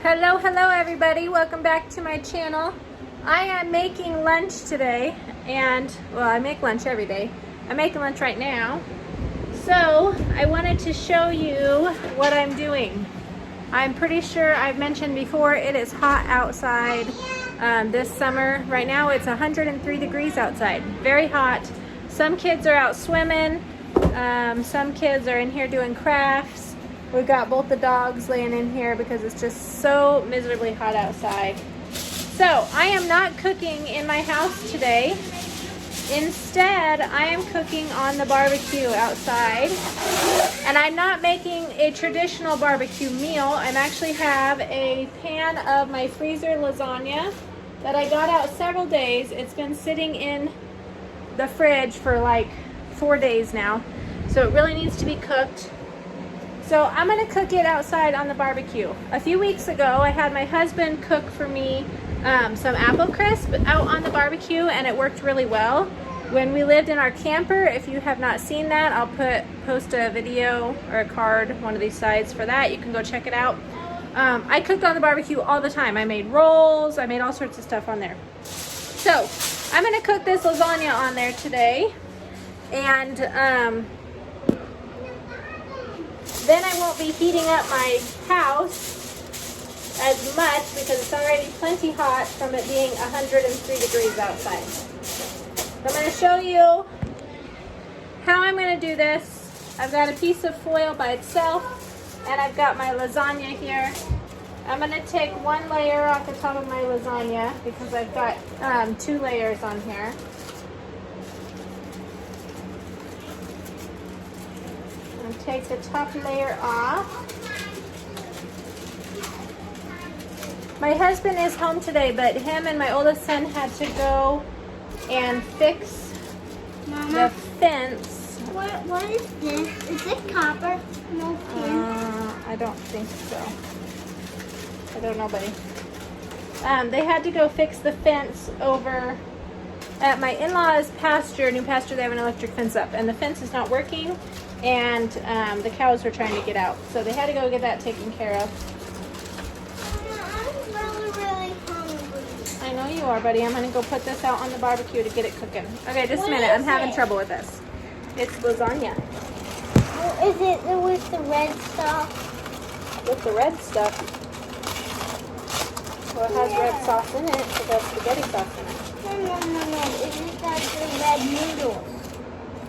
Hello everybody, welcome back to my channel. I am making lunch today, and well, I make lunch every day. I'm making lunch right now. So I wanted to show you what I'm doing. I'm pretty sure I've mentioned before, it is hot outside this summer. Right now it's 103 degrees outside, very hot. Some kids are out swimming, some kids are in here doing crafts. We've got both the dogs laying in here because it's just so miserably hot outside. So I am not cooking in my house today. Instead, I am cooking on the barbecue outside. And I'm not making a traditional barbecue meal. I actually have a pan of my freezer lasagna that I got out several days. It's been sitting in the fridge for like 4 days now. So it really needs to be cooked. So I'm gonna cook it outside on the barbecue. A few weeks ago, I had my husband cook for me some apple crisp out on the barbecue, and it worked really well. When we lived in our camper, if you have not seen that, I'll post a video or a card, one of these sides for that. You can go check it out. I cooked on the barbecue all the time. I made rolls, I made all sorts of stuff on there. So I'm gonna cook this lasagna on there today, and then I won't be heating up my house as much because it's already plenty hot from it being 103 degrees outside. I'm going to show you how I'm going to do this. I've got a piece of foil by itself, and I've got my lasagna here. I'm going to take one layer off the top of my lasagna because I've got 2 layers on here. Take the top layer off. My husband is home today, but him and my oldest son had to go and fix the fence. What is this? Is it copper? No tin. I don't think so. I don't know, buddy. They had to go fix the fence over at my in-laws' pasture, new pasture. They have an electric fence up, and the fence is not working. And the cows were trying to get out. So they had to go get that taken care of. I'm really hungry. I know you are, buddy. I'm going to go put this out on the barbecue to get it cooking. Okay, just a minute. I'm having trouble with this. It's lasagna. Oh, is it with the red stuff? With the red stuff? Well, it has red sauce in it. It has spaghetti sauce in it. No. Is it like the red noodles?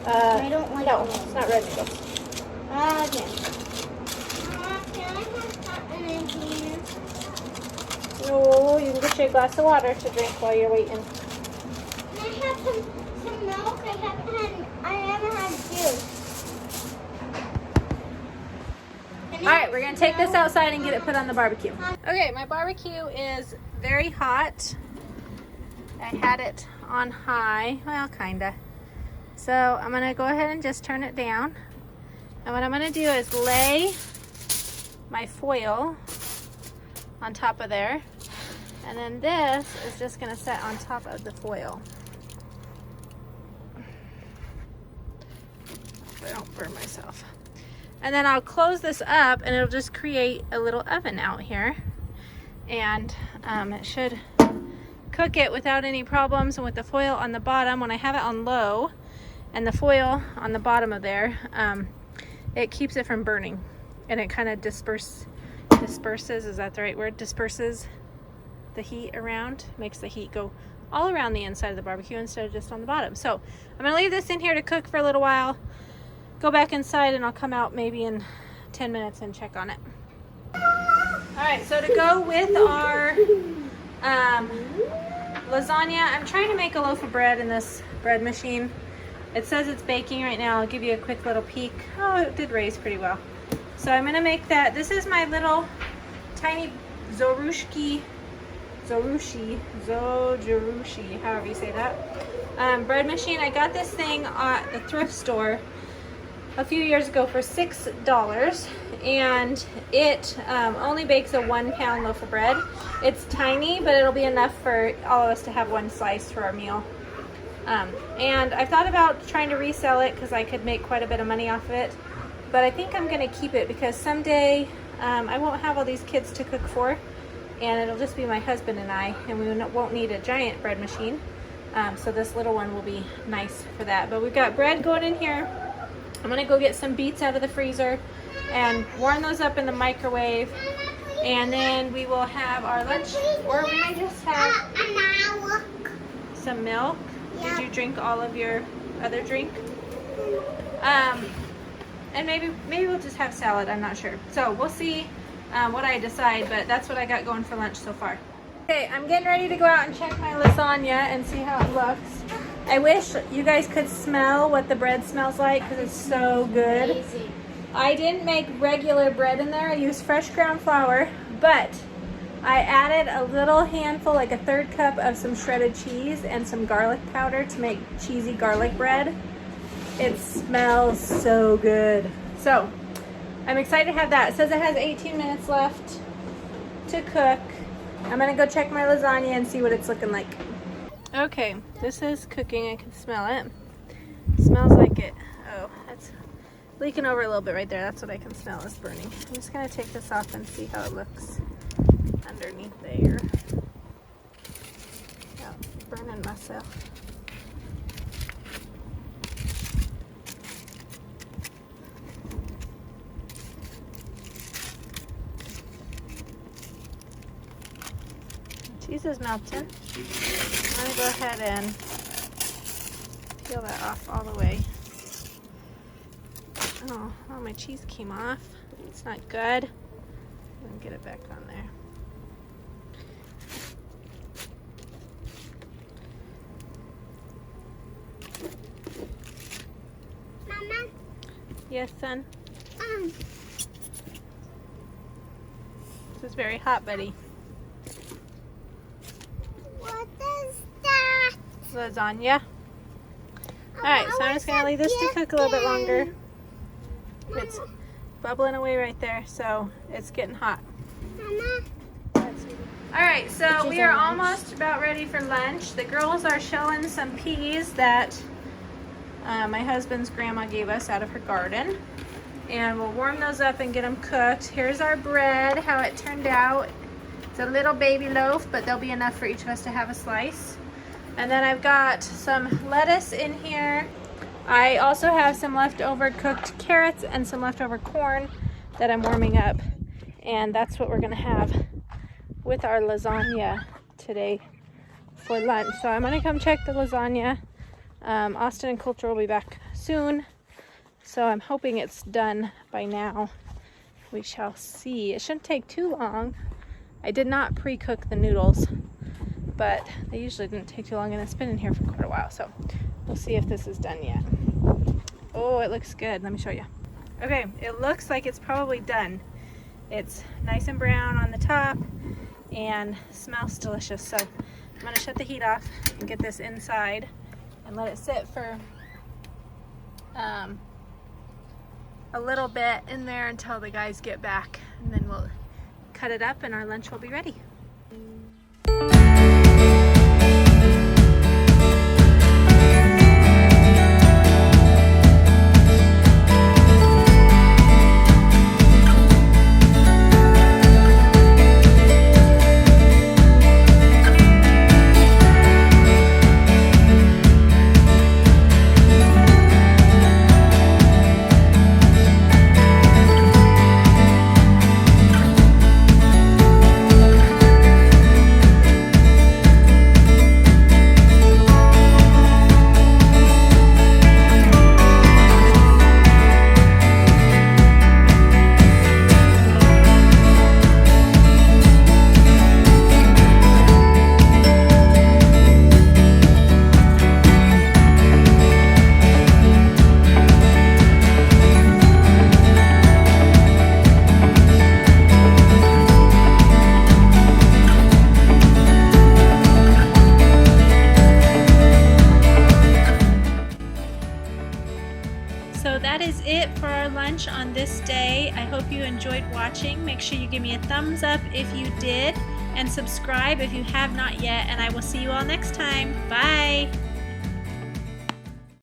I don't like no, those. it's not red noodles. Okay. Can I have something in here? No, you can get you a glass of water to drink while you're waiting. Can I have some milk? I haven't had juice. Alright, we're going to take this outside and get it put on the barbecue. Okay, my barbecue is very hot. I had it on high. Well, kinda. So I'm going to go ahead and just turn it down. And what I'm going to do is lay my foil on top of there. And then this is just going to set on top of the foil. So I don't burn myself. And then I'll close this up, and it'll just create a little oven out here. And it should cook it without any problems. And with the foil on the bottom, when I have it on low, and the foil on the bottom of there, it keeps it from burning, and it kind of disperses, is that the right word? Disperses the heat around, makes the heat go all around the inside of the barbecue instead of just on the bottom. So I'm gonna leave this in here to cook for a little while, go back inside, and I'll come out maybe in 10 minutes and check on it. All right, so to go with our lasagna, I'm trying to make a loaf of bread in this bread machine. It says it's baking right now. I'll give you a quick little peek. Oh, it did raise pretty well. So I'm gonna make that. This is my little tiny zorushi, however you say that, bread machine. I got this thing at the thrift store a few years ago for $6, and it only bakes a 1-pound loaf of bread. It's tiny, but it'll be enough for all of us to have one slice for our meal. And I've thought about trying to resell it because I could make quite a bit of money off of it, but I think I'm going to keep it because someday I won't have all these kids to cook for, and it'll just be my husband and I, and we won't need a giant bread machine. So this little one will be nice for that. But we've got bread going in here. I'm gonna go get some beets out of the freezer and warm those up in the microwave, and then we will have our lunch, or we might just have some milk. Did you drink all of your other drink? And maybe we'll just have salad, I'm not sure. So we'll see what I decide, but that's what I got going for lunch so far. Okay, I'm getting ready to go out and check my lasagna and see how it looks. I wish you guys could smell what the bread smells like because it's so good. Amazing. I didn't make regular bread in there. I used fresh ground flour, but I added a little handful, like a 1/3 cup of some shredded cheese and some garlic powder to make cheesy garlic bread. It smells so good. So I'm excited to have that. It says it has 18 minutes left to cook. I'm gonna go check my lasagna and see what it's looking like. Okay, this is cooking. I can smell it. It smells like it. Oh, that's leaking over a little bit right there. That's what I can smell is burning. I'm just gonna take this off and see how it looks underneath there. Oh, burning myself. Cheese is melting. I'm gonna go ahead and peel that off all the way. Oh, my cheese came off. It's not good. I'm gonna get it back on there. Mama? Yes, son? This is very hot, buddy. What is that? Lasagna. Alright, so I'm just going to leave this to cook a little bit longer. It's bubbling away right there, so it's getting hot. Mama? Alright, so we are almost about ready for lunch. The girls are shelling some peas that my husband's grandma gave us out of her garden. And we'll warm those up and get them cooked. Here's our bread, how it turned out. It's a little baby loaf, but there'll be enough for each of us to have a slice. And then I've got some lettuce in here. I also have some leftover cooked carrots and some leftover corn that I'm warming up. And that's what we're gonna have with our lasagna today for lunch. So I'm gonna come check the lasagna. Austin and Kolter will be back soon. So I'm hoping it's done by now. We shall see. It shouldn't take too long. I did not pre-cook the noodles, but they usually didn't take too long, and it's been in here for quite a while, so we'll see if this is done yet. Oh, it looks good. Let me show you. Okay, it looks like it's probably done. It's nice and brown on the top and smells delicious. So I'm gonna shut the heat off and get this inside and let it sit for a little bit in there until the guys get back, and then we'll cut it up and our lunch will be ready. So that is it for our lunch on this day. I hope you enjoyed watching. Make sure you give me a thumbs up if you did, and subscribe if you have not yet, and I will see you all next time. Bye!